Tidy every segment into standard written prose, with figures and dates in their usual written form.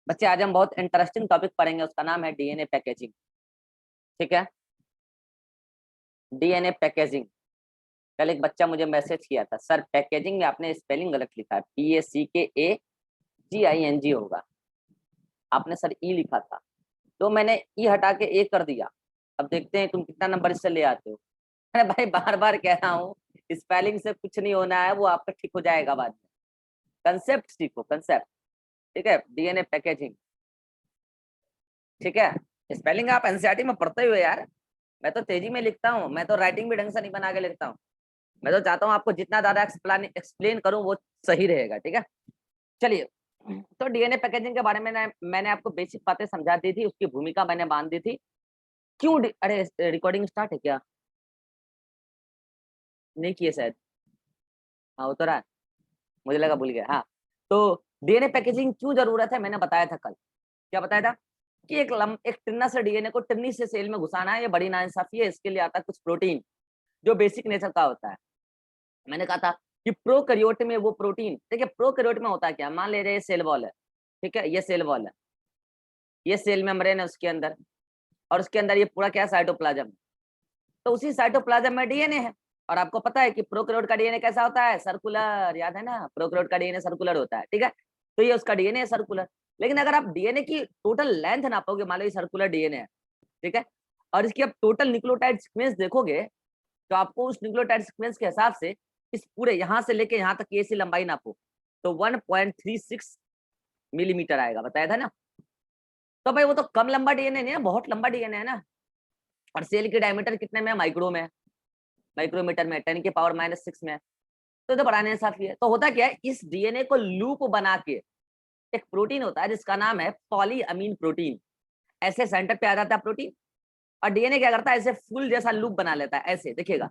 बच्चे आज हम बहुत इंटरेस्टिंग टॉपिक पढ़ेंगे, उसका नाम है डीएनए पैकेजिंग। ठीक है, डीएनए पैकेजिंग। कल एक बच्चा मुझे मैसेज किया था, सर पैकेजिंग में आपने स्पेलिंग गलत लिखा है, PACKAGING होगा, आपने सर ई लिखा था। तो मैंने ई हटा के ए कर दिया। अब देखते हैं तुम कितना नंबर इससे ले आते हो। अरे भाई बार बार कह रहा हूँ, स्पेलिंग से कुछ नहीं होना है, वो आपका ठीक हो जाएगा बाद में। कंसेप्ट सीखो, कंसेप्ट। ठीक है, डीएनए पैकेजिंग। ठीक है, स्पेलिंग आप एनसीईआरटी में पढ़ते हुए यार। मैं तो तेजी में लिखता हूँ, मैं तो राइटिंग भी ढंग से नहीं बना के लिखता हूँ। मैं तो चाहता हूँ आपको जितना ज्यादा एक्सप्लेन करूँ वो सही रहेगा। ठीक है, चलिए। तो डीएनए पैकेजिंग के बारे में मैंने आपको बेसिक बातें समझा दी थी, उसकी भूमिका मैंने बांध दी थी। क्यों अरे रिकॉर्डिंग स्टार्ट है क्या? नहीं किए शायद। हाँ, उतरा है, मुझे लगा भूल गया। हाँ, तो डीएनए पैकेजिंग क्यों जरूरत है मैंने बताया था कल। क्या बताया था कि एक टिन्ना से डीएनए को टिन्नी से सेल में घुसाना है, ये बड़ी नाइंसाफी है। इसके लिए आता है कुछ प्रोटीन जो बेसिक नेचर का होता है। मैंने कहा था कि प्रोकैरियोट में वो प्रोटीन, देखिए प्रोकैरियोट में होता है क्या, मान ले रहे सेल वॉल है। ठीक है, ये सेल वॉल है, ये सेल मेम्ब्रेन है उसके अंदर, और उसके अंदर ये पूरा क्या साइटोप्लाज्म। तो उसी साइटोप्लाज्म में डीएनए है। और आपको पता है कि प्रोकैरियोट का डीएनए कैसा होता है, सर्कुलर, याद है ना, प्रोकैरियोट का डीएनए सर्कुलर होता है। ठीक है, तो ये उसका डीएनए है सर्कुलर। लेकिन अगर आप डीएनए की टोटल लेंथ नापोगे, मान लो ये सर्कुलर डीएनए है, ठीक है, और इसकी आप टोटल न्यूक्लियोटाइड सीक्वेंस देखोगे, तो आपको उस न्यूक्लियोटाइड सीक्वेंस के हिसाब से इस पूरे यहाँ से लेके यहाँ तक ये सी लंबाई नापो, तो 1.36 मिलीमीटर आएगा, बताया था ना। तो भाई वो तो कम लंबा डीएनए नहीं है, बहुत लंबा डीएनए है ना। और सेल की डायमीटर कितने में है, माइक्रो में, माइक्रोमीटर में, 10⁻⁻⁶ में। तो बढ़ाने साफी है। तो होता क्या है, इस डीएनए को लूप बना के एक प्रोटीन होता है जिसका नाम है पॉलीअमीन प्रोटीन, ऐसे सेंटर पे आ जाता है प्रोटीन। और डीएनए क्या करता है, ऐसे फूल जैसा लूप बना लेता है, ऐसे देखिएगा।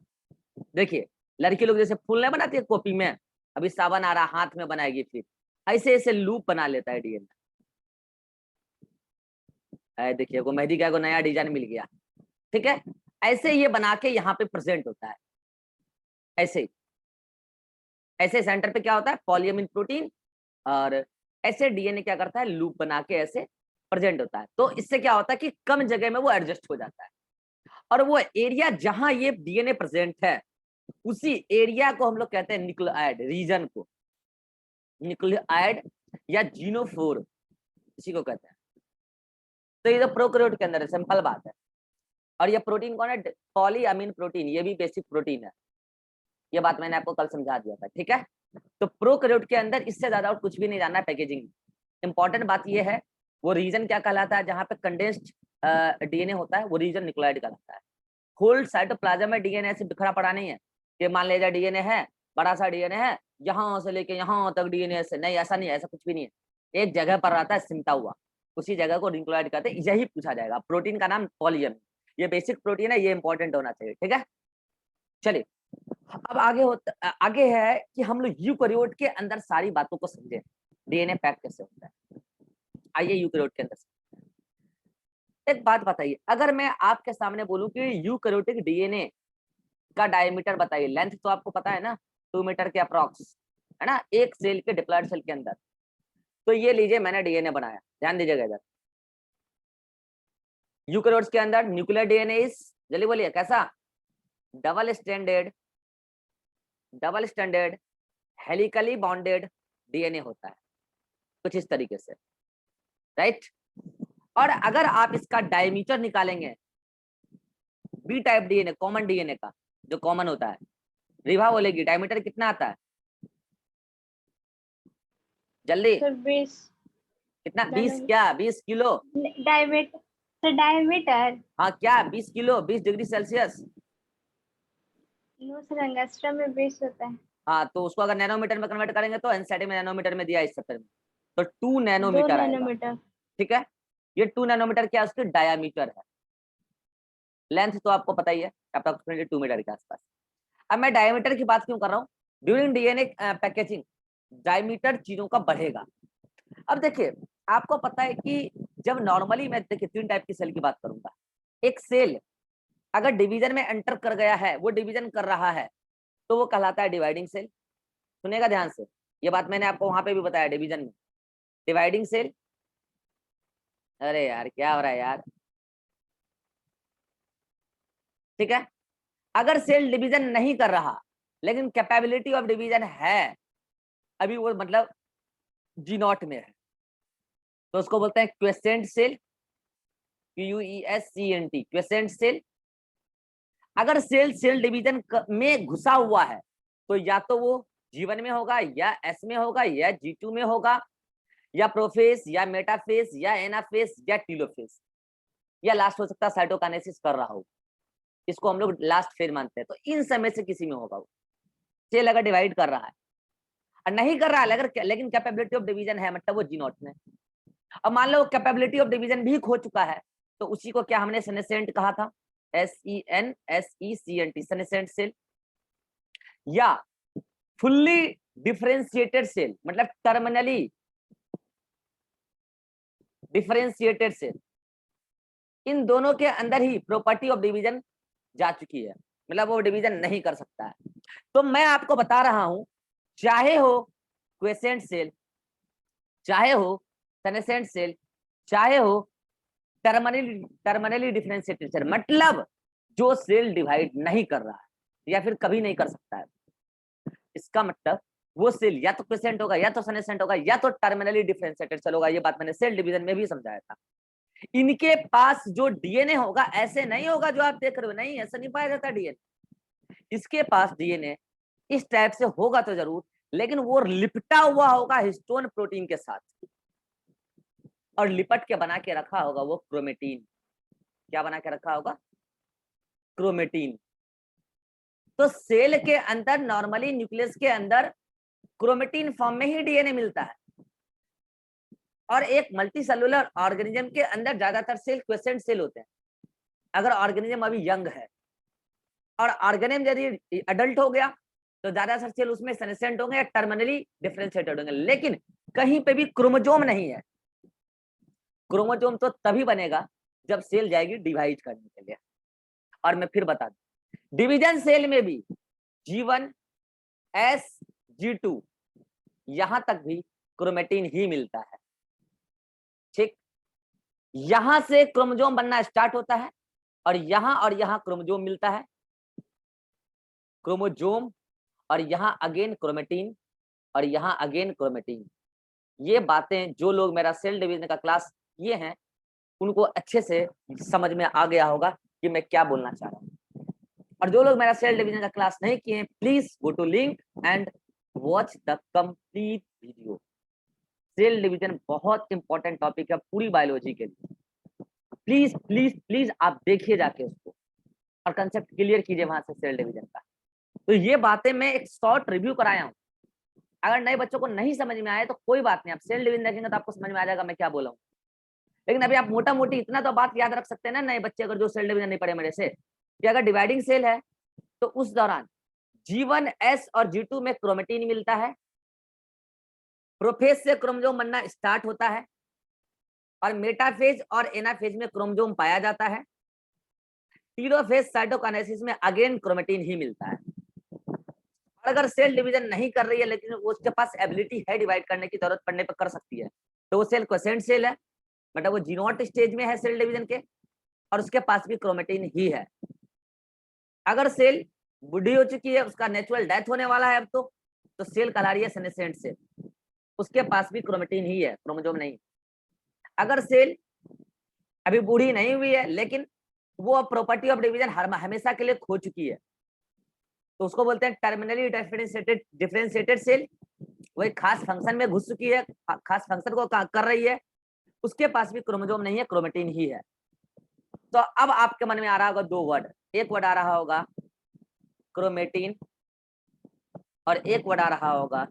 देखिए लड़की लोग जैसे फूल नहीं बनाती है कॉपी में, अभी सावन आ रहा हाथ में बनाएगी, फिर ऐसे ऐसे लूप बना लेता है डीएनए। देखिए को मेहदी का को नया डिजाइन मिल गया। ठीक है, ऐसे ये बना के यहाँ पे प्रेजेंट होता है, ऐसे ऐसे सेंटर पे क्या होता है, पॉलीअमीन प्रोटीन। और ऐसे डीएनए क्या करता है, लूप बना के ऐसे प्रेजेंट होता है। तो इससे क्या होता है कि कम जगह में वो एडजस्ट हो जाता है। और वो एरिया जहां ये डीएनए प्रेजेंट है, उसी एरिया को हम लोग कहते हैं न्यूक्लियोटाइड रीजन को, न्यूक्लियोटाइड या जीनोफोर, इसी को कहते हैं। तो ये तो प्रोकैरियोट के अंदर है, सिंपल बात है। और ये प्रोटीन कौन है, पॉलीअमीन प्रोटीन, ये भी बेसिक प्रोटीन है। ये बात मैंने आपको कल समझा दिया था। ठीक है, तो प्रोकैरियोट के अंदर इससे ज्यादा और कुछ भी नहीं जानना है पैकेजिंग। इंपॉर्टेंट बात ये है, वो रीजन क्या कहलाता है, जहां पे कंडेंस्ड डीएनए होता है, वो रीजन न्यूक्लियोटाइड कहलाता है। होल साइटोप्लाज्म में डीएनए ऐसे बिखरा पड़ा नहीं है कि मान लीजिए डीएनए है, बड़ा सा डीएनए है, यहाँ से लेके यहाँ तक डीएनए से, नहीं ऐसा नहीं है, ऐसा कुछ भी नहीं है। एक जगह पर रहता है सिमटा हुआ, उसी जगह को न्यूक्लियोटाइड कहते हैं। यही पूछा जाएगा। प्रोटीन का नाम पॉलीअमीन, ये बेसिक प्रोटीन है, ये इंपॉर्टेंट होना चाहिए। ठीक है, चलिए अब आगे है कि हम लोग यूकैरियोट के अंदर सारी बातों को समझे, डीएनए पैक कैसे होता है। आइए यूकैरियोट के अंदर एक बात बताइए, अगर मैं आपके सामने बोलूं कि यूकैरियोटिक डीएनए का डायमीटर बताइए, लेंथ तो आपको पता है ना, 2 मीटर के अप्रॉक्स, है ना, एक सेल के डिप्लॉयड सेल के अंदर। तो ये लीजिए मैंने डीएनए बनाया, ध्यान दीजिएगा इधर। यूकैरियोट्स के अंदर न्यूक्लियर डीएनए इज, जल्दी बोलिए कैसा, double standard, double standard helically bonded DNA होता है, कुछ इस तरीके से, राइट। और अगर आप इसका डायमीटर निकालेंगे, B type DNA, common DNA का जो कॉमन होता है, रिभा बोलेगी डायमीटर कितना आता है, जल्दी। 20 कितना, 20 क्या, 20 किलो? डायमीटर, तो डायमीटर हाँ क्या, 20 kilo, 20 degree Celsius. Sir angstrom में 20 होता है। हाँ, तो उसको अगर नैनोमीटर में कन्वर्ट करेंगे तो एनसीईआरटी में नैनोमीटर में दिया है इस चैप्टर में, तो 2 2 नैनोमीटर आएगा। नैनोमीटर। ठीक है, ये 2 नैनोमीटर क्या उसकी डायामीटर है। लेंथ तो आपको पता ही है, अप्रोक्सीमेटली 2 मीटर के आसपास। अब मैं डायमीटर की बात क्यों कर रहा हूँ, ड्यूरिंग डीएनए पैकेजिंग डायमीटर चीजों का बढ़ेगा। अब देखिए आपको पता है कि जब नॉर्मली, मैं देखिए 3 टाइप की सेल की बात करूंगा। एक सेल अगर डिवीजन में एंटर कर गया है, वो डिवीजन कर रहा है, तो वो कहलाता है डिवाइडिंग सेल। सुनेगा ध्यान से, ये बात मैंने आपको वहां पे भी बताया डिवीजन में, डिवाइडिंग सेल अरे यार क्या हो रहा है यार। ठीक है, अगर सेल डिवीजन नहीं कर रहा लेकिन कैपेबिलिटी ऑफ डिवीजन है, अभी वो मतलब जी नॉट में है, तो उसको बोलते हैं quiescent cell, QUESCENT, quiescent cell. अगर सेल सेल डिवीजन में घुसा हुआ है तो या तो वो G1 में होगा, या S में होगा, या G2 में होगा, या प्रोफेस, या मेटाफेस, या एनाफेस, या टीलोफेस, या लास्ट हो सकता है साइटोकाइनेसिस कर रहा हो, इसको हम लोग लास्ट फेज मानते हैं। तो इन समय से किसी में होगा वो सेल अगर डिवाइड कर रहा है, और नहीं कर रहा है अगर लेकिन कैपेबिलिटी ऑफ डिवीजन है, मतलब वो जी नॉट में। अब मान लो कैपेबिलिटी ऑफ डिवीजन भी खो चुका है, तो उसी को क्या हमने सेनेसेंट कहा था, SENSECNT, सेनेसेंट सेल। या फुल्ली डिफरेंशिएटेड सेल, मतलब टर्मिनली डिफरेंशिएटेड सेल। इन दोनों के अंदर ही प्रॉपर्टी ऑफ डिवीजन जा चुकी है, मतलब वो डिवीजन नहीं कर सकता है। तो मैं आपको बता रहा हूं, चाहे हो क्वेसेंट सेल, चाहे हो सेनेसेंट सेल, चाहे हो टर्मिनली डिफरेंशिएटेड सेल, मतलब जो सेल डिवाइड नहीं कर रहा है या फिर कभी नहीं कर सकता है, इसका मतलब वो सेल या तो क्वेसेंट होगा, या तो सेनेसेंट होगा, या तो टर्मिनली डिफरेंशिएटेड सेल होगा। ये बात मैंने सेल डिवीजन में भी समझाया था। इनके पास जो डीएनए होगा ऐसे नहीं होगा जो आप देख रहे हो, नहीं ऐसा नहीं पाया जाता डीएनए। इसके पास डीएनए इस टाइप से होगा तो जरूर, लेकिन वो लिपटा हुआ होगा हिस्टोन प्रोटीन के साथ, और लिपट के बना के रखा होगा वो क्रोमेटीन। क्या बना के रखा होगा? क्रोमेटीन। तो सेल के अंदर नॉर्मली न्यूक्लियस के अंदर क्रोमेटीन फॉर्म में ही डीएनए मिलता है, और एक मल्टी सेलुलर ऑर्गेनिज्म के अंदर ज्यादातर सेल क्वेसेंट सेल होते हैं, अगर ऑर्गेनिज्म अभी यंग है। और ऑर्गेनिज्म यदि अडल्ट हो गया तो ज्यादातर सेल उसमें सेनेसेंट होंगे या टर्मिनली डिफरेंशिएटेड होंगे, लेकिन कहीं पे भी क्रोमोजोम नहीं है। क्रोमोजोम तो तभी बनेगा जब सेल जाएगी डिवाइड करने के लिए। और मैं फिर बता दूं, डिवीजन सेल में भी G1 S G2 यहां तक भी क्रोमेटिन ही मिलता है। ठीक, यहां से क्रोमोजोम बनना स्टार्ट होता है, और यहां क्रोमोजोम मिलता है, क्रोमोजोम, और यहां अगेन क्रोमेटिन, और यहां अगेन क्रोमेटिन। ये बातें जो लोग मेरा सेल डिवीजन का क्लास किए हैं उनको अच्छे से समझ में आ गया होगा कि मैं क्या बोलना चाह रहा हूँ। और जो लोग मेरा सेल डिवीजन का क्लास नहीं किए, please go to link and watch the complete video. Cell division बहुत इंपॉर्टेंट टॉपिक है पूरी बायोलॉजी के लिए। प्लीज प्लीज प्लीज आप देखिए जाके उसको, और कंसेप्ट क्लियर कीजिए वहां से सेल डिवीजन का। तो ये बातें मैं एक शॉर्ट रिव्यू कराया हूँ। अगर नए बच्चों को नहीं समझ में आए तो कोई बात नहीं, आप सेल डिवीजन देखेंगे तो आपको समझ में आ जाएगा मैं क्या बोला हूँ। लेकिन अभी आप मोटा मोटी इतना तो बात याद रख सकते हैं ना नए बच्चे, अगर जो सेल डिवीजन नहीं पढ़े मेरे से, कि अगर डिवाइडिंग सेल है तो उस दौरान G1 S और G2 में क्रोमेटिन मिलता है, प्रोफेज से क्रोमोसोम बनना स्टार्ट होता है, और मेटाफेज और एनाफेज में क्रोमोसोम पाया जाता है, टीलोफेज साइटोकाइनेसिस में अगेन क्रोमेटिन ही मिलता है। और अगर सेल डिवीजन नहीं कर रही है लेकिन उसके पास एबिलिटी है डिवाइड करने की, जरूरत पड़ने पर कर सकती है, तो वो सेल क्वेसेंट सेल है, मतलब वो जी नॉट स्टेज में है सेल डिवीजन के, और उसके पास भी क्रोमेटिन ही है। अगर सेल बुढ़ी हो चुकी है, उसका नेचुरल डेथ होने वाला है अब तो सेल कहला रही है सेनेसेंट सेल, उसके पास भी क्रोमेटिन ही है, क्रोमोसोम नहीं। अगर सेल अभी बूढ़ी नहीं हुई है लेकिन वो प्रॉपर्टी ऑफ डिवीजन हमेशा के लिए खो चुकी है, तो उसको बोलते हैं टर्मिनली डिफरेंशिएटेड सेल। वो एक खास फंक्शन में घुस चुकी है, खास फंक्शन को कर रही है, उसके पास भी क्रोमोसोम नहीं है, क्रोमेटिन ही है। तो अब आपके मन में आ रहा होगा दो वर्ड, एक वर्ड आ रहा होगा क्रोमेटिन, और एक वर्ड आ रहा होगा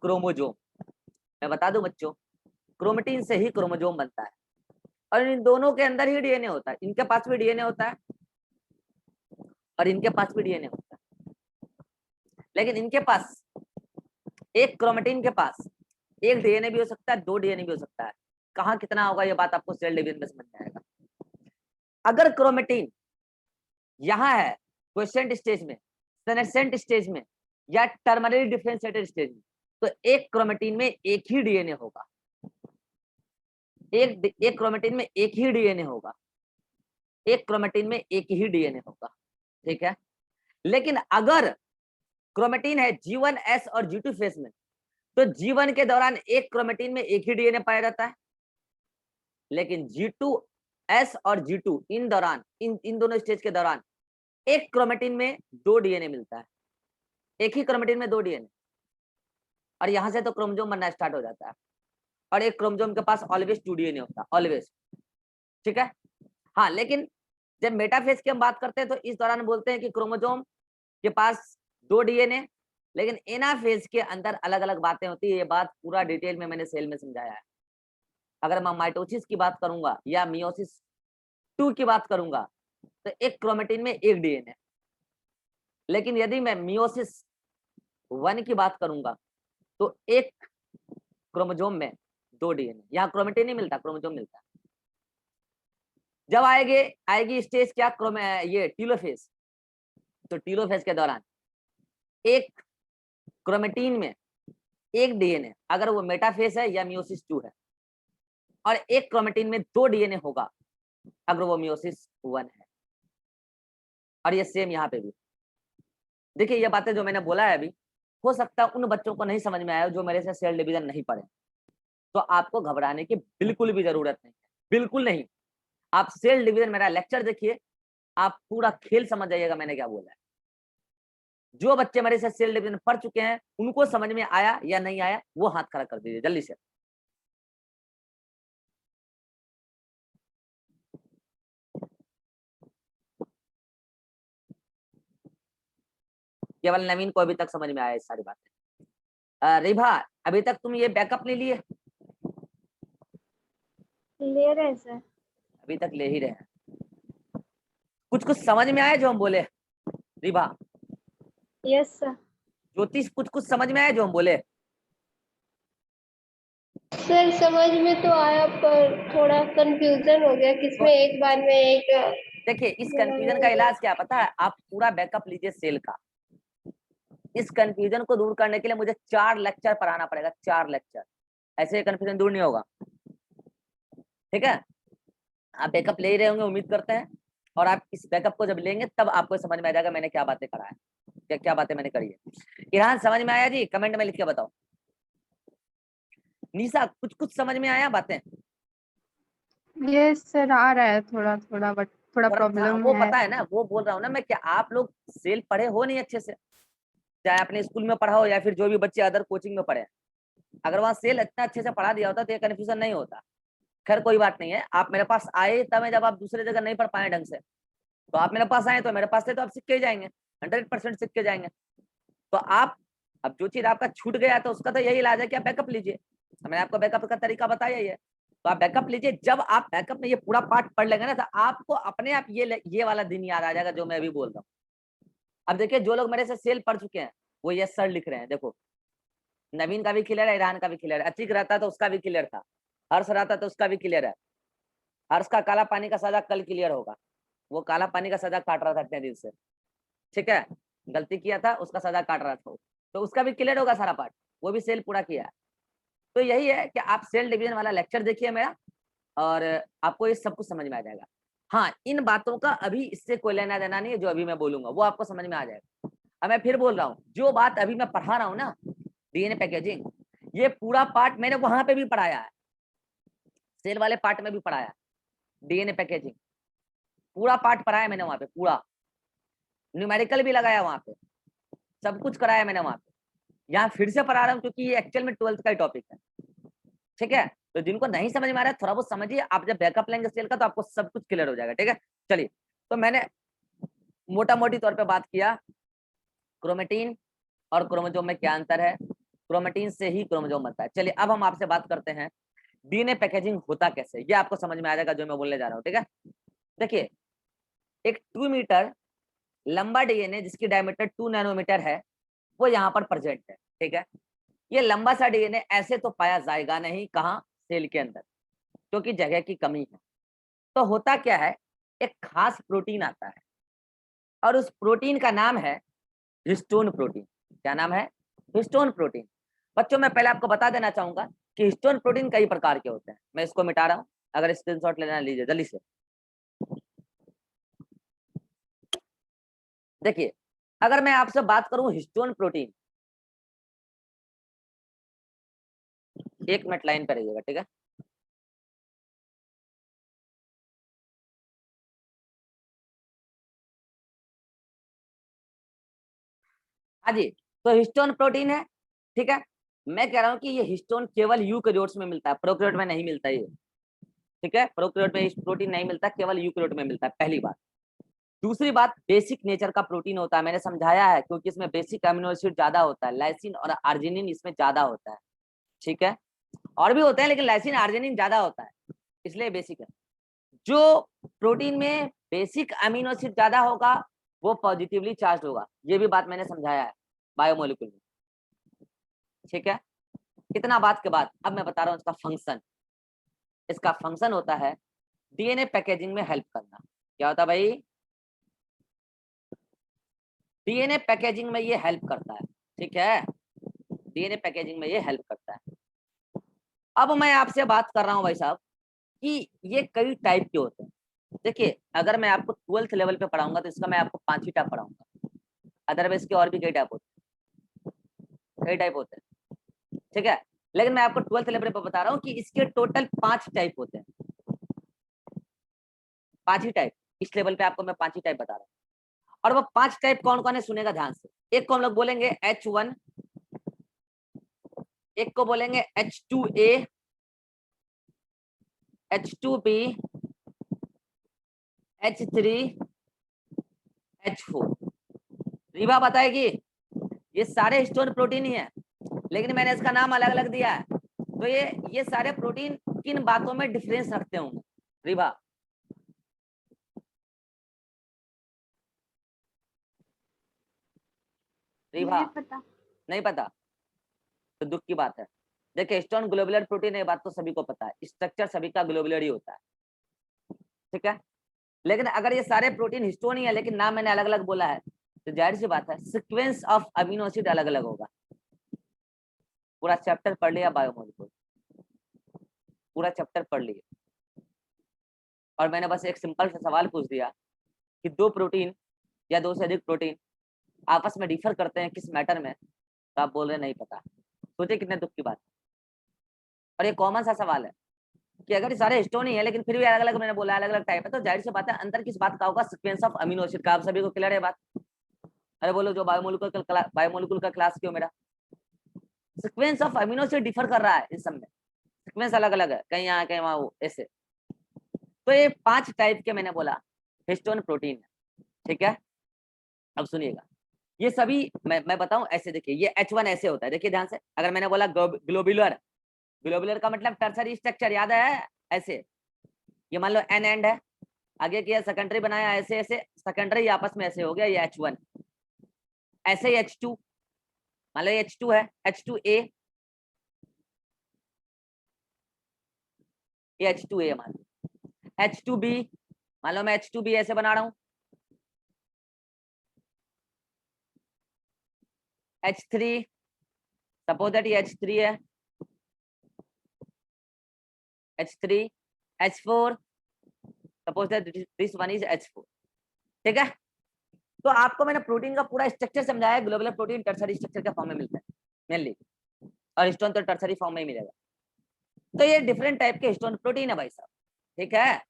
क्रोमोजोम। मैं बता दूं बच्चों, क्रोमेटिन से ही क्रोमोजोम बनता है, और इन दोनों के अंदर ही डीएनए होता है। इनके पास भी डीएनए होता है और इनके पास भी डीएनए होता है, लेकिन इनके पास एक क्रोमेटिन के पास एक डीएनए भी हो सकता है, दो डीएनए भी हो सकता है। कहाँ कितना होगा ये बात आपको सेल डिवीजन में समझ में आएगा। अगर क्रोमेटिन यहाँ है क्वेसेंट स्टेज में, सेनेसेंट स्टेज में, या टर्मिनली डिफरेंशिएटेड स्टेज में, तो एक क्रोमेटिन में एक ही डीएनए होगा। एक क्रोमेटिन में एक ही डीएनए होगा, एक क्रोमेटिन में एक ही डीएनए होगा, ठीक है। लेकिन अगर क्रोमेटिन है G1S और G2 फेज में, तो G1 के दौरान एक क्रोमेटिन में एक ही डीएनए पाया जाता है, लेकिन G2S और G2 इन दौरान इन दोनों स्टेज के दौरान एक क्रोमेटिन में 2 डीएनए मिलता है, एक ही क्रोमेटिन में 2 डीएनए, और यहां से तो क्रोमोसोम बनना स्टार्ट हो जाता है। और एक क्रोमोसोम के पास ऑलवेज 2 डीएनए होता है, ऑलवेज, ठीक है। हाँ, लेकिन जब मेटाफेज की हम बात करते हैं तो इस दौरान बोलते हैं कि क्रोमोसोम के पास 2 डीएनए, लेकिन एनाफेज के अंदर अलग अलग बातें होती है। ये बात पूरा डिटेल में मैंने सेल में समझाया है। अगर मैं माइटोसिस की बात करूंगा या मियोसिस 2 की बात करूंगा तो एक क्रोमेटिन में एक डीएनए, लेकिन यदि मैं मियोसिस 1 की बात करूंगा तो एक क्रोमोसोम में 2 डीएनए। यहाँ क्रोमेटिन नहीं मिलता, क्रोमोसोम मिलता है। जब आएगी स्टेज क्या, ये टीलोफेज, तो टीलोफेज के दौरान एक क्रोमेटिन में एक डीएनए, अगर वो मेटाफेज है या मियोसिस 2 है, और एक क्रोमेटिन में 2 डीएनए होगा अगर वो मियोसिस 1 है। और ये सेम यहाँ पे भी देखिए, ये बातें जो मैंने बोला है अभी, हो सकता है उन बच्चों को नहीं समझ में आया जो मेरे से सेल डिवीजन नहीं पढ़े, तो आपको घबराने की बिल्कुल भी जरूरत नहीं है, बिल्कुल नहीं। आप सेल डिवीजन मेरा लेक्चर देखिए, आप पूरा खेल समझ जाइएगा मैंने क्या बोला है। जो बच्चे मेरे से सेल डिवीजन पढ़ चुके हैं उनको समझ में आया या नहीं आया, वो हाथ खड़ा कर दीजिए जल्दी से। केवल नवीन को अभी तक समझ में आया इस सारी बातें। रिभा, अभी तक तुम ये बैकअप ले लिए? ले रहे हैं सर। अभी तक ले ही रहे हैं। कुछ कुछ समझ में आया जो हम बोले? Riva, yes sir. ज्योतिष, कुछ कुछ समझ में आया जो हम बोले? सर समझ में तो आया पर थोड़ा कंफ्यूजन हो गया, किसमें एक बार में एक। देखिए, इस कंफ्यूजन का इलाज क्या पता है? आप पूरा बैकअप लीजिए सेल का। इस कंफ्यूजन को दूर करने के लिए मुझे 4 लेक्चर पढ़ाना पड़ेगा, 4 लेक्चर। ऐसे कंफ्यूजन दूर नहीं होगा, ठीक है। आप बैकअप ले ही रहे होंगे उम्मीद करते हैं, और आप इस बैकअप को जब लेंगे तब आपको समझ में आ जाएगा मैंने क्या बातें करा है, क्या बातें मैंने करी है। ईरान, समझ में आया जी? कमेंट में लिख के बताओ। निशा, कुछ कुछ समझ में आया बातें? यस सर, आ रहा है थोड़ा थोड़ा, बट थोड़ा प्रॉब्लम वो है। पता है ना, वो बोल रहा हूँ ना मैं, क्या आप लोग सेल पढ़े हो नहीं अच्छे से? चाहे अपने स्कूल में पढ़ा हो या फिर जो भी बच्चे अदर कोचिंग में पढ़े, अगर वहाँ सेल इतना अच्छे से पढ़ा दिया होता तो ये कन्फ्यूजन नहीं होता। खैर कोई बात नहीं है, आप मेरे पास आए तब है, जब आप दूसरे जगह नहीं पढ़ पाए ढंग से, तो आप मेरे पास आए तो मेरे पास से तो आप सीख के जाएंगे, 100% सीख के जाएंगे। तो आप, अब जो चीज आपका छूट गया तो उसका तो यही इलाज है कि आप बैकअप लीजिए। मैंने आपको बैकअप का तरीका बताया ही है, तो आप बैकअप लीजिए। जब आप बैकअप में ये पूरा पार्ट पढ़ लेंगे ना, तो आपको अपने आप ये वाला दिन याद आ जाएगा जो मैं अभी बोल रहा हूँ। अब देखिए, जो लोग मेरे से सेल पढ़ चुके हैं वो ये सर लिख रहे हैं, देखो नवीन का भी क्लियर है, ईरान का भी क्लियर है, अतीक रहता तो उसका भी क्लियर था, हर्ष रहता तो उसका भी क्लियर है। हर्ष का काला पानी का सजा कल क्लियर होगा, वो काला पानी का सजा काट रहा था इतने दिन से, ठीक है, गलती किया था उसका सजा काट रहा था, तो उसका भी क्लियर होगा सारा पार्ट, वो भी सेल पूरा किया है। तो यही है कि आप सेल डिवीजन वाला लेक्चर देखिए मेरा, और आपको ये सब कुछ समझ में आ जाएगा। हाँ, इन बातों का अभी इससे कोई लेना देना नहीं है, जो अभी मैं बोलूंगा वो आपको समझ में आ जाएगा। अब मैं फिर बोल रहा हूँ, जो बात अभी मैं पढ़ा रहा हूँ ना, डीएनए पैकेजिंग, ये पूरा पार्ट मैंने वहां पे भी पढ़ाया है, सेल वाले पार्ट में भी पढ़ाया है। डीएनए पैकेजिंग पूरा पार्ट पढ़ाया मैंने वहां पे, पूरा न्यूमेरिकल भी लगाया वहां पे, सब कुछ कराया मैंने वहां पे। यहाँ फिर से पढ़ा रहा हूँ क्योंकि ये एक्चुअल में 12th का ही टॉपिक है, ठीक है। तो जिनको नहीं समझ में आ रहा है थोड़ा बहुत समझिए, आप जब बैकअप लेंगे सेल का तो आपको सब कुछ क्लियर हो जाएगा, ठीक है। चलिए, तो मैंने मोटा मोटी तौर पे बात किया क्रोमेटिन और क्रोमोसोम में क्या अंतर है, क्रोमेटिन से ही क्रोमोसोम बनता है। चलिए, अब हम आपसे बात करते हैं डीएनए पैकेजिंग होता कैसे, ये आपको समझ में आ जाएगा जो मैं बोलने जा रहा हूँ, ठीक है। देखिए, एक 2 मीटर लंबा डीएनए जिसकी डायमीटर 2 नैनोमीटर है, वो यहाँ पर प्रेजेंट है, ठीक है। ये लंबा सा डीएनए ऐसे तो पाया जाएगा नहीं, कहाँ, सेल के अंदर, क्योंकि जगह की कमी है। तो होता क्या है, एक खास प्रोटीन आता है, और उस प्रोटीन का नाम है हिस्टोन प्रोटीन। क्या नाम है? Histone protein. बच्चों, मैं पहले आपको बता देना चाहूंगा, कि हिस्टोन प्रोटीन कई प्रकार के होते हैं। मैं इसको मिटा रहा हूं, अगर स्क्रीनशॉट लेना लीजिए जल्दी से। देखिए अगर मैं आपसे बात करूं हिस्टोन प्रोटीन, 1 मिनट लाइन पर रहिएगा, ठीक है। हाँ जी, तो हिस्टोन प्रोटीन है, ठीक है। मैं कह रहा हूं कि ये हिस्टोन केवल यूकेरियोट्स में मिलता है, प्रोकैरियोट में नहीं मिलता ये, ठीक है। प्रोकैरियोट में प्रोटीन नहीं मिलता, केवल यूकेरियोट में मिलता है, पहली बात। दूसरी बात, बेसिक नेचर का प्रोटीन होता है, मैंने समझाया है, क्योंकि इसमें बेसिक अमीनो एसिड ज्यादा होता है, लाइसिन और आर्जिनिन इसमें ज्यादा होता है, ठीक है। और भी होते हैं लेकिन लाइसिन आर्जिनिन ज्यादा होता है, इसलिए बेसिक है। जो प्रोटीन में बेसिक अमीनो एसिड ज्यादा होगा वो पॉजिटिवली चार्ज होगा, ये भी बात मैंने समझाया है बायोमोलिक्यूल में, ठीक है। इतना बात के बाद अब मैं बता रहा हूँ इसका फंक्शन। इसका फंक्शन होता है डीएनए पैकेजिंग में हेल्प करना। क्या होता है भाई? डीएनए पैकेजिंग में ये हेल्प करता है, ठीक है। डीएनए पैकेजिंग में ये हेल्प करता है। अब मैं आपसे बात कर रहा हूँ भाई साहब कि ये कई टाइप के होते हैं। देखिए अगर मैं आपको 12th लेवल पे पढ़ाऊंगा तो इसका मैं आपको 5 ही टाइप पढ़ाऊंगा, अदरवाइज के और भी कई टाइप होते हैं, कई टाइप होते हैं, ठीक है। लेकिन मैं आपको 12th लेवल पे बता रहा हूँ कि इसके टोटल 5 टाइप होते हैं, 5 ही टाइप। इस लेवल पे आपको मैं 5 ही टाइप बता रहा हूँ। और वो 5 टाइप कौन कौन है सुनेगा ध्यान से। एक को हम लोग बोलेंगे H1, एक को बोलेंगे H2A, H2B, H3, H4। Rewa बताएगी ये सारे हिस्टोन प्रोटीन ही है, लेकिन मैंने इसका नाम अलग अलग दिया है। तो ये सारे प्रोटीन किन बातों में डिफरेंस रखते होंगे रीवा? रीवा नहीं पता। नहीं पता तो दुख की बात है। देखिए हिस्टोन ग्लोबुलर प्रोटीन है, बात तो सभी को पता है, स्ट्रक्चर सभी का ग्लोबुलर ही होता है, ठीक है। लेकिन अगर ये सारे प्रोटीन हिस्टोन ही है लेकिन नाम मैंने अलग अलग बोला है तो जाहिर सी बात है सीक्वेंस ऑफ अमीनो एसिड अलग अलग होगा। पूरा चैप्टर पढ़ लिया बायोमोलिक्यूल, पूरा चैप्टर पढ़ लिया, और मैंने बस एक सिंपल सा सवाल पूछ दिया कि 2 प्रोटीन या 2 से अधिक प्रोटीन आपस में डिफर करते हैं किस मैटर में, तो आप बोल रहे नहीं पता। सोचिए कितने दुख की बात। और ये कॉमन सा सवाल है कि अगर ये सारे हिस्टोन ही है लेकिन फिर भी अलग अलग, मैंने बोला अलग अलग टाइप है, तो जाहिर सी बात है अंतर किस बात का होगा? सीक्वेंस ऑफ अमीनो एसिड का। आप सभी को क्लियर है बात? अरे बोलो जो बायोमोलिक्यूल का क्लास क्यों मेरा, sequence of amino acid differ कर रहा है इस सब में, सीक्वेंस अलग अलग है, कहीं यहाँ कहीं वहाँ वो ऐसे। तो ये 5 टाइप के मैंने बोला हिस्टोन प्रोटीन है, ठीक है। अब सुनिएगा ये सभी मैं बताऊं ऐसे। देखिए ये H1 ऐसे होता है, देखिए ध्यान से। अगर मैंने बोला ग्लोबुलर, ग्लोबुलर का मतलब टर्सरी स्ट्रक्चर, याद है ऐसे। ये मान लो एन एंड है, आगे किया सेकेंडरी बनाया ऐसे ऐसे, सेकेंडरी आपस में ऐसे हो गया, ये H1। ऐसे ही H2, मान लो H2 है, H2A, ये H2A मान लो। H2B, मान लो मैं H2B ऐसे बना रहा हूँ। H3, सपोज दैट ये H3 है, H3, H4, suppose that this one is H4, ठीक है। तो आपको मैंने प्रोटीन का पूरा स्ट्रक्चर समझाया। ग्लोबुलर प्रोटीन टर्सरी स्ट्रक्चर के फॉर्म में मिलता है मेनली, और हिस्टोन तो टर्सरी फॉर्म में ही मिलेगा। तो ये डिफरेंट टाइप के हिस्टोन प्रोटीन है भाई साहब, ठीक है।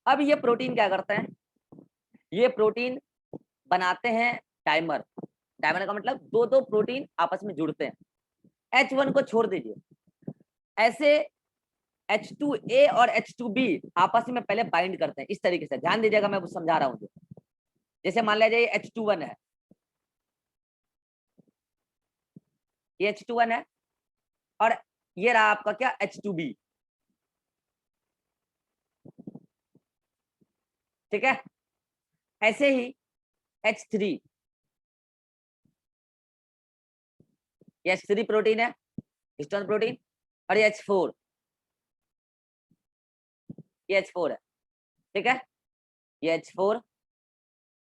अब ये प्रोटीन क्या करते हैं? ये प्रोटीन बनाते हैं डाइमर। डाइमर का मतलब 2-2 प्रोटीन आपस में जुड़ते हैं। H1 को छोड़ दीजिए, ऐसे H2A और H2B आपस में पहले बाइंड करते हैं इस तरीके से। ध्यान दीजिएगा मैं समझा रहा हूँ। जैसे मान लीजिए H21 है, ये H21 है, और ये रहा आपका क्या H2B, ठीक है। ऐसे ही H3, ये H3 प्रोटीन है, हिस्टोन प्रोटीन। और ये H4, ये H4 है, ठीक है। ये H4,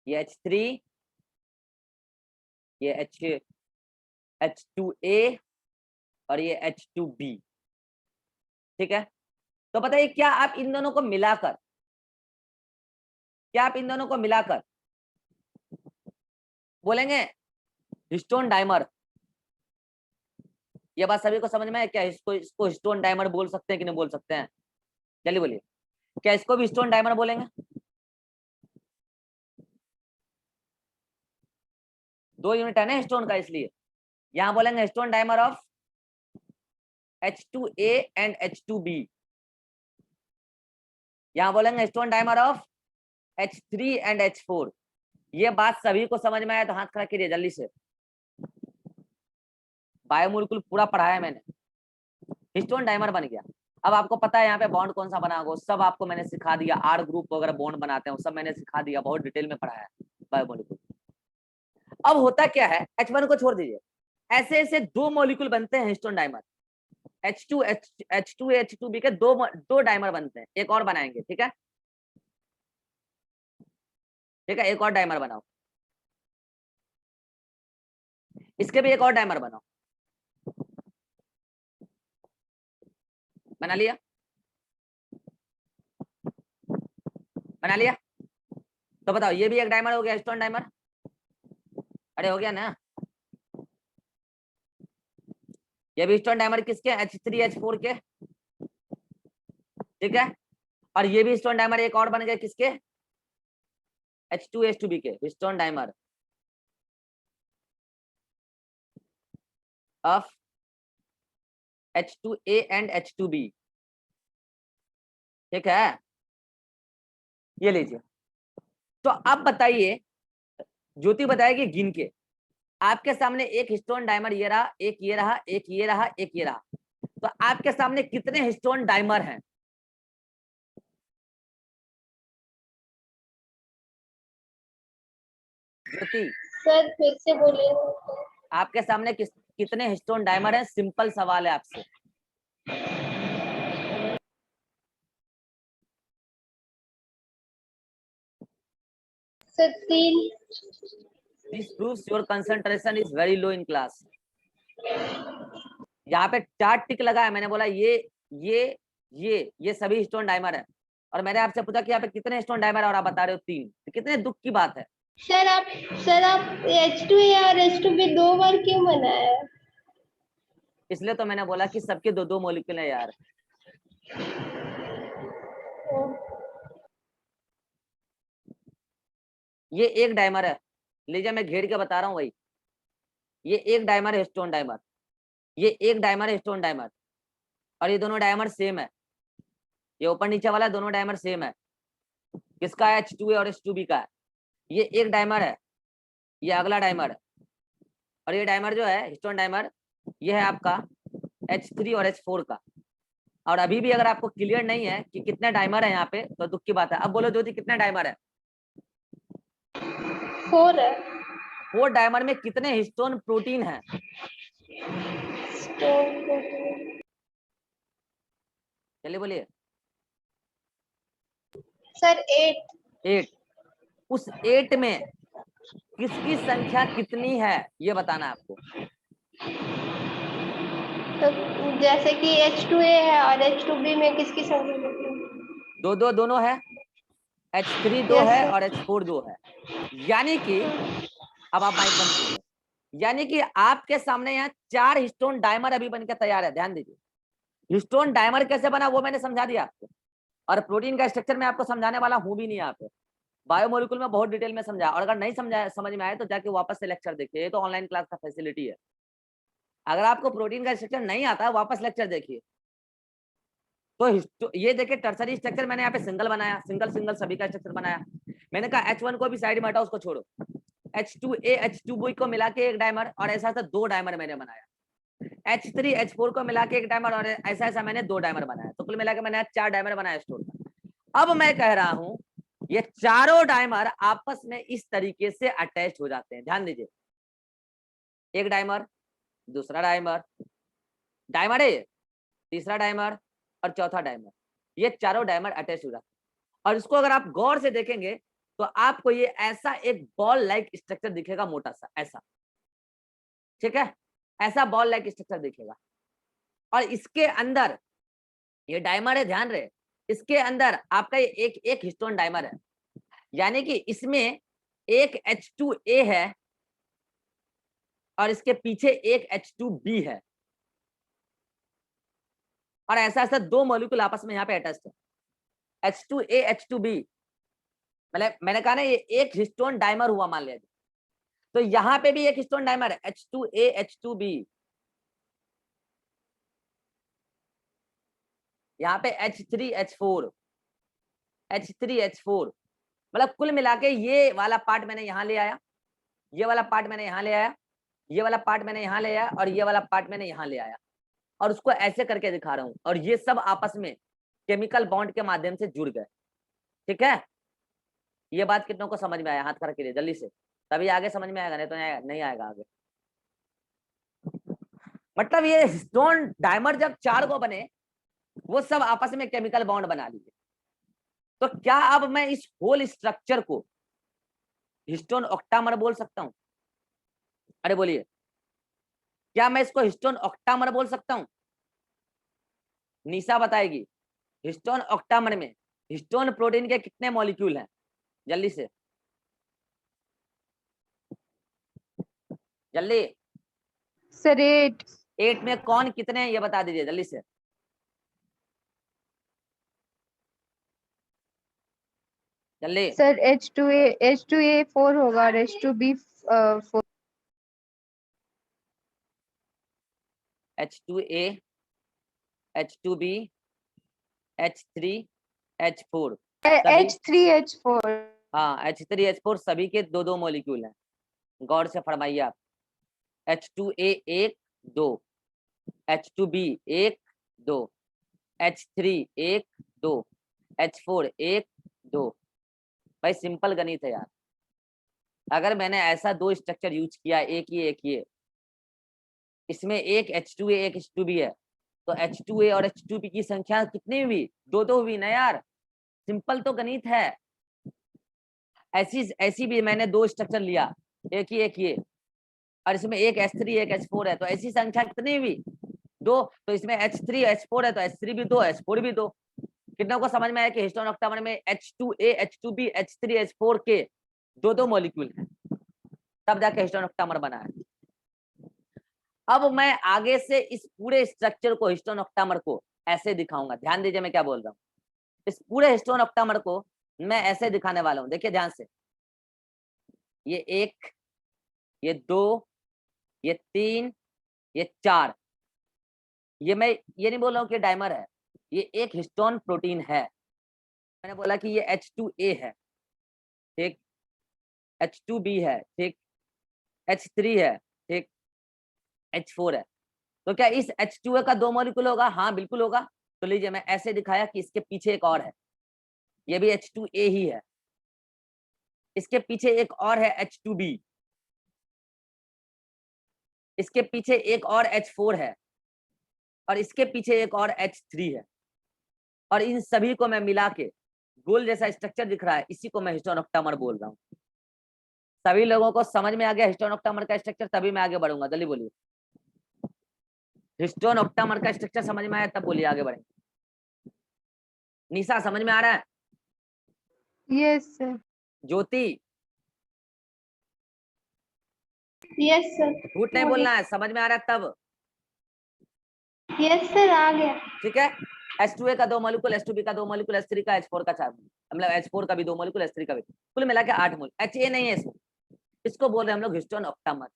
ये H3, ये H2A, और ये H2B, ठीक है, तो बताइए क्या आप इन दोनों को मिलाकर, क्या आप इन दोनों को मिलाकर बोलेंगे हिस्टोन डाइमर? ये बात सभी को समझ में है क्या? इसको हिस्टोन डाइमर बोल सकते हैं कि नहीं बोल सकते हैं? जल्दी बोलिए, क्या इसको भी हिस्टोन डाइमर बोलेंगे? 2 यूनिट है ना हिस्टोन का, इसलिए यहां बोलेंगे histone dimer of H2A and H2B। यहां बोलेंगे histone dimer of H3 and H4। ये बात सभी को समझ में आया तो हाथ खड़ा कीजिए जल्दी से। बायोमोलिक्यूल पूरा पढ़ाया मैंने, हिस्टोन डाइमर बन गया। अब आपको पता है यहाँ पे बॉन्ड कौन सा बना होगा, सब आपको मैंने सिखा दिया। आर ग्रुप वगैरह बॉन्ड बनाते हैं, सब मैंने सिखा दिया, बहुत डिटेल में पढ़ाया बायोमोलिक्यूल। अब होता क्या है, H1 को छोड़ दीजिए, ऐसे ऐसे 2 मॉलिक्यूल बनते हैं हिस्टोन डाइमर। H2A H2B के दो डाइमर बनते हैं। एक और बनाएंगे, ठीक है, ठीक है, एक और डाइमर बनाओ, इसके भी एक और डाइमर बनाओ। बना लिया, बना लिया, तो बताओ ये भी एक डाइमर हो गया, हिस्टोन डाइमर। अरे हो गया ना, ये भी हिस्टोन डाइमर किसके? H3H4 के, ठीक है। और ये भी हिस्टोन डाइमर एक और बन गए किसके? H2H2B के, histone dimer of H2A and H2B, ठीक है। ये लीजिए, तो अब बताइए, ज्योति बताएगी गिन के। आपके सामने एक हिस्टोन डाइमर ये रहा, एक ये रहा, एक ये रहा, एक ये रहा, तो आपके सामने कितने हिस्टोन डाइमर हैं? ज्योति सर फिर से बोलिए। आपके सामने कितने हिस्टोन डाइमर हैं? सिंपल सवाल है आपसे। Sir 3। This proves your concentration is very low in class। यहाँ पे 4 टिक लगा है, मैंने बोला ये सभी हिस्टोन डाइमर है, और मैंने आपसे पूछा कि यहाँ पे कितने हिस्टोन डाइमर है और आप बता रहे हो 3। तो कितने दुख की बात है। सर आप H2A और H2B 2 बार क्यों बनाया? इसलिए तो मैंने बोला कि सबके 2-2 मॉलिक्यूल है यार। ये एक डाइमर है, लीजिए मैं घेर के बता रहा हूँ भाई, ये एक डाइमर है हिस्टोन डाइमर, ये एक डाइमर है हिस्टोन डाइमर, और ये दोनों डाइमर सेम है। ये ऊपर नीचे वाला दोनों डाइमर सेम है। किसका है? H2A और H2B का है। ये एक डाइमर है, ये अगला डाइमर है, और ये डाइमर जो है हिस्टोन डाइमर, ये है आपका H3 और H4 का। और अभी भी अगर आपको क्लियर नहीं है कि कितने डाइमर है यहाँ पे, तो दुख की बात है। अब बोलो ज्योति कितने डाइमर है? 4 है। 4 डाइमर में कितने हिस्टोन प्रोटीन है? चलिए बोलिए। सर 8। उस 8 में किसकी संख्या कितनी है ये बताना है आपको। तो जैसे कि H2A है और H2B में किसकी संख्या कितनी? 2-2 दोनों है, H3 2 है और H4 2 है। यानी कि अब आप माइक बंद कीजिए, यानी कि आपके सामने यहाँ 4 हिस्टोन डाइमर अभी बनकर तैयार है। ध्यान दीजिए, हिस्टोन डाइमर कैसे बना वो मैंने समझा दिया आपको, और प्रोटीन का स्ट्रक्चर मैं आपको समझाने वाला हूं भी नहीं यहाँ पे। बायोमोलिक्यूल में बहुत डिटेल में समझा, और अगर नहीं समझा समझ में आए तो जाके वापस से लेक्चर देखिए, ये तो ऑनलाइन क्लास का फैसिलिटी है। अगर आपको प्रोटीन का स्ट्रक्चर नहीं आता वापस लेक्चर देखिए। तो ये देखिए टर्सरी स्ट्रक्चर मैंने यहाँ पे सिंगल बनाया, सिंगल सभी का स्ट्रक्चर बनाया। मैंने कहा H1 को भी साइड में हटाओ, उसको छोड़ो, H2A H2B को मिला के एक डाइमर, और ऐसा ऐसा 2 डाइमर मैंने बनाया। H3 H4 को मिला के एक डाइमर, और ऐसा ऐसा मैंने 2 डाइमर बनाया। तो कुल मिला के मैंने 4 डाइमर बनाया स्टोन का। अब मैं कह रहा हूं ये चारों डाइमर आपस में इस तरीके से अटैच हो जाते हैं। ध्यान दीजिए, एक डाइमर, दूसरा डाइमर, डाइमर है, तीसरा डाइमर और चौथा डाइमर, ये चारों डाइमर अटैच हो जाते हैं। और इसको अगर आप गौर से देखेंगे तो आपको ये ऐसा एक बॉल लाइक स्ट्रक्चर दिखेगा, मोटा सा ऐसा, ठीक है, ऐसा बॉल लाइक स्ट्रक्चर दिखेगा। और इसके अंदर ये डाइमर है, ध्यान रहे, इसके अंदर आपका ये एक हिस्टोन डाइमर है, यानी कि इसमें एक H2A है और इसके पीछे एक H2B है, और ऐसा ऐसा दो मॉलिक्यूल आपस में यहाँ पे अटैच्ड है, H2A H2B, मतलब मैंने कहा ना ये एक हिस्टोन डाइमर हुआ मान लिया, तो यहाँ पे भी एक हिस्टोन डाइमर है H2A H2B, यहाँ पे H3H4 H3H4, मतलब कुल मिला के ये वाला पार्ट मैंने यहाँ ले आया, ये वाला पार्ट मैंने यहाँ ले आया, ये वाला पार्ट मैंने यहाँ ले आया, और ये वाला पार्ट मैंने यहाँ ले आया, और उसको ऐसे करके दिखा रहा हूँ, और ये सब आपस में केमिकल बॉन्ड के माध्यम से जुड़ गए। ठीक है, ये बात कितनों को समझ में आया? हाथ खड़ा करिए जल्दी से, तभी आगे समझ में आएगा, नहीं तो नहीं आएगा आगे। मतलब ये स्टोन डायमर जब 4 को बने, वो सब आपस में केमिकल बॉन्ड बना लिए, तो क्या अब मैं इस होल स्ट्रक्चर को हिस्टोन ऑक्टामर बोल सकता हूं? अरे बोलिए, क्या मैं इसको हिस्टोन ऑक्टामर बोल सकता हूं? निशा बताएगी, हिस्टोन ऑक्टामर में हिस्टोन प्रोटीन के कितने मॉलिक्यूल हैं? जल्दी से, जल्दी। सर 8। 8 में कौन कितने हैं ये बता दीजिए जल्दी से। जल्दी। सर H2A 4 होगा और H2B 4। H2A H2B H3 H4 H3H4। हाँ, H3H4 सभी के 2-2 मॉलिक्यूल हैं, गौर से फरमाइए आप। H2A 1 2, H2B 1 2, H3 1 2, H4 1 2। भाई सिंपल गणित है यार, अगर मैंने ऐसा 2 स्ट्रक्चर यूज किया, एक ये, इसमें एक H2A एक H2B है, तो H2A और H2B की संख्या कितनी हुई? 2-2 हुई ना यार, सिंपल तो गणित है। ऐसी भी मैंने 2 स्ट्रक्चर लिया, एक ये, और इसमें एक H3 एक H4 है, तो ऐसी संख्या कितनी हुई? 2। तो इसमें H3 H4 है तो H3 भी 2 H4 भी 2। कितनों को समझ में आया कि हिस्टोन ऑक्टामर में H2A H2B H3 H4 के 2-2 मॉलिक्यूल हैं, तब जाके हिस्टोन ऑक्टामर बना है। अब मैं आगे से इस पूरे स्ट्रक्चर को, हिस्टोन ऑक्टामर को ऐसे दिखाऊंगा, ध्यान दीजिए मैं क्या बोल रहा हूँ। इस पूरे हिस्टोन ऑक्टामर को मैं ऐसे दिखाने वाला हूँ, देखिए ध्यान से। ये 1, ये 2, ये 3, ये 4। ये मैं ये नहीं बोल रहा हूँ कि डाइमर है, ये एक हिस्टोन प्रोटीन है। मैंने बोला कि ये H2A है, ठीक, H2B है, ठीक, H3 है, ठीक, H4 है। तो क्या इस H2A का 2 मॉलिक्यूल होगा? हाँ बिल्कुल होगा। तो लीजिए मैं ऐसे दिखाया कि इसके पीछे एक और है, ये भी H2A ही है, इसके पीछे एक और है H2B, इसके पीछे एक और H4 है, और इसके पीछे एक और H3 है, और इन सभी को मैं मिला के गोल जैसा स्ट्रक्चर दिख रहा है, इसी को मैं हिस्टोन ऑक्टामर बोल रहा हूँ। सभी लोगों को समझ में आ गया हिस्टोन ऑक्टामर का स्ट्रक्चर? तभी मैं आगे बढ़ूंगा, जल्दी बोलिए। हिस्टोन ऑक्टामर का स्ट्रक्चर समझ में आया तब बोलिए, आगे बढ़ेंगे। निशा समझ में आ रहा है? Yes sir. Jyoti? Yes sir. झूठ नहीं बोलना है, समझ में आ रहा है तब। यस सर, आ गया। ठीक है, H2A का 2 मॉलिक्यूल, H2B का 2 मॉलिक्यूल, H3 का, H4 का 4, मतलब H4 का भी 2 मॉलिक्यूल, H3 का भी, कुल मिला के 8 मॉलिक्यूल। HA नहीं है इसमें, इसको बोल रहे हैं हम लोग हिस्टोन ऑक्टामर,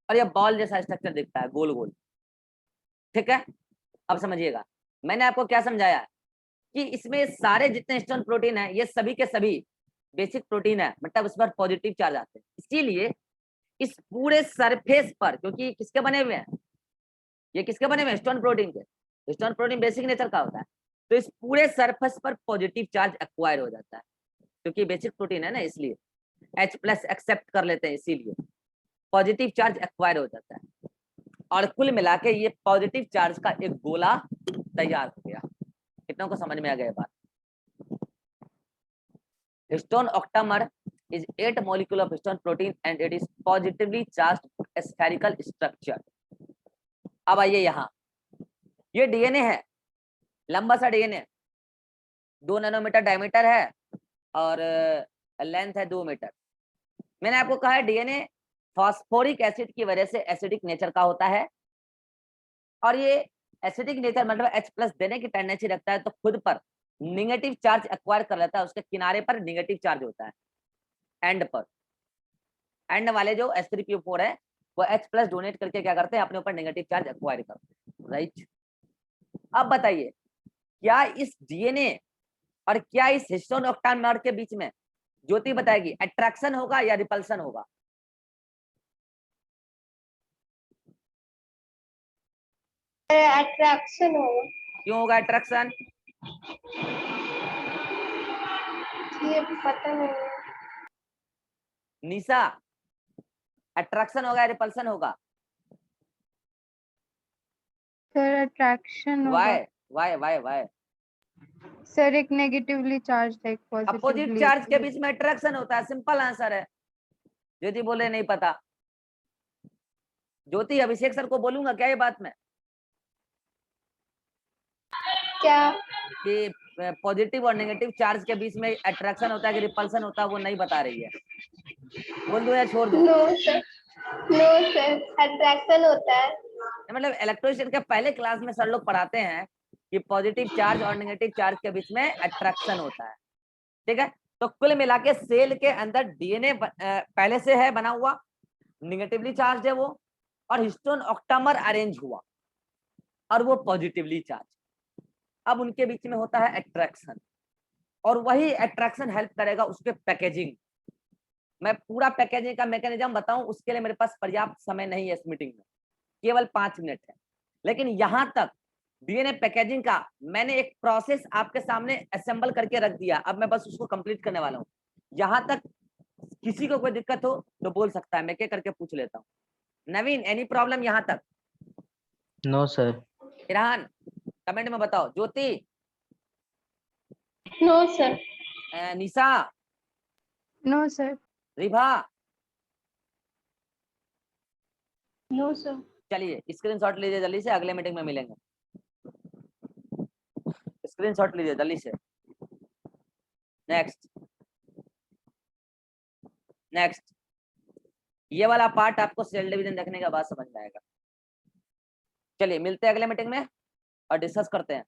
और ये बॉल जैसा स्ट्रक्चर दिखता है, गोल गोल। ठीक है, अब समझिएगा मैंने आपको क्या समझाया कि इसमें सारे जितने हिस्टोन प्रोटीन है, ये सभी के सभी बेसिक प्रोटीन है, मतलब उस पर पॉजिटिव चार्ज आते हैं। इसीलिए इस पूरे सरफेस पर, क्योंकि किसके बने हुए हैं, ये किसके बने हुए हैं? हिस्टोन प्रोटीन के। हिस्टोन प्रोटीन बेसिक नेचर का होता है, तो इस पूरे सरफेस पर पॉजिटिव चार्ज एक्वायर हो जाता है, क्योंकि बेसिक प्रोटीन है ना, इसलिए H+ एक्सेप्ट कर लेते हैं, इसीलिए पॉजिटिव चार्ज एक्वायर हो जाता है, और कुल मिला के ये पॉजिटिव चार्ज का एक गोला तैयार हो गया। कितनों को समझ में आ गया बात? Histone octamer is 8 molecule of histone protein and it is positively charged spherical structure। अब आइए यहाँ, ये DNA है, लंबा सा डीएनए 2 नैनोमीटर डायमीटर है और लेंथ है 2 मीटर। मैंने आपको कहा है डीएनए फास्फोरिक एसिड की वजह से एसिडिक नेचर का होता है, और ये एसिडिक नेचर मतलब H+ देने की टेंडेंसी रखता है, तो खुद पर नेगेटिव चार्ज एक्वायर कर लेता है, उसके किनारे पर नेगेटिव चार्ज होता है, एंड पर। एंड वाले जो H3PO4 है वो H+ डोनेट करके क्या करते हैं, अपने ऊपर नेगेटिव चार्ज एक्वायर करते हैं, राइट। अब बताइए, क्या इस डीएनए और क्या इस हिस्टोन ऑक्टेनॉमर के बीच में, ज्योति बताएगी, अट्रैक्शन होगा या रिपल्सन होगा? अट्रैक्शन होगा। क्यों होगा अट्रैक्शन? ये पता नहीं। निशा, अट्रैक्शन होगा या रिपल्सन होगा? Sir attraction why. Why why why वाई? सर एक नेगेटिवली चार्ज है, एक अपोजिट पॉजिटिवली। चार्ज के बीच में अट्रैक्शन होता है, सिंपल आंसर है। ज्योति बोले नहीं पता। ज्योति, अभिषेक सर को बोलूंगा क्या ये बात में क्या? कि पॉजिटिव और नेगेटिव चार्ज के बीच में अट्रैक्शन होता है कि रिपल्सन होता है, वो नहीं बता रही है। बोल दो या छोड़ दो? No sir, no sir, attraction होता है। मतलब इलेक्ट्रोस्टैटिक के पहले क्लास में सर लोग पढ़ाते हैं कि पॉजिटिव चार्ज और नेगेटिव चार्ज के बीच में अट्रैक्शन होता है, ठीक है। तो कुल मिला के सेल के अंदर डीएनए पहले से है बना हुआ, नेगेटिवली चार्ज है वो, और हिस्टोन ऑक्टेनॉमर अरेंज हुआ और वो पॉजिटिवली चार्ज। अब उनके बीच में होता है अट्रैक्शन, और वही अट्रैक्शन हेल्प करेगा उसके पैकेजिंग। मैं पूरा पैकेजिंग का मैकेनिज्म बताऊं उसके लिए मेरे पास पर्याप्त समय नहीं है इस मीटिंग में, केवल 5 मिनट है। लेकिन यहां तक डीएनए पैकेजिंग का मैंने एक प्रोसेस आपके सामने असेंबल करके रख दिया, अब मैं बस उसको कंप्लीट करने वाला हूँ। यहां तक किसी को कोई दिक्कत हो तो बोल सकता है, मैं क्या करके पूछ लेता हूँ। नवीन, एनी प्रॉब्लम यहां तक? No sir. इरहान, कमेंट में बताओ। Jyoti, no sir. Nisha, no sir. Ribha, no sir. चलिए स्क्रीनशॉट लीजिए जल्दी से, अगले मीटिंग में मिलेंगे। स्क्रीनशॉट लीजिए जल्दी से। नेक्स्ट नेक्स्ट, ये वाला पार्ट आपको सेल डिवीजन देखने के बाद समझ में आएगा। चलिए मिलते हैं अगले मीटिंग में और डिस्कस करते हैं।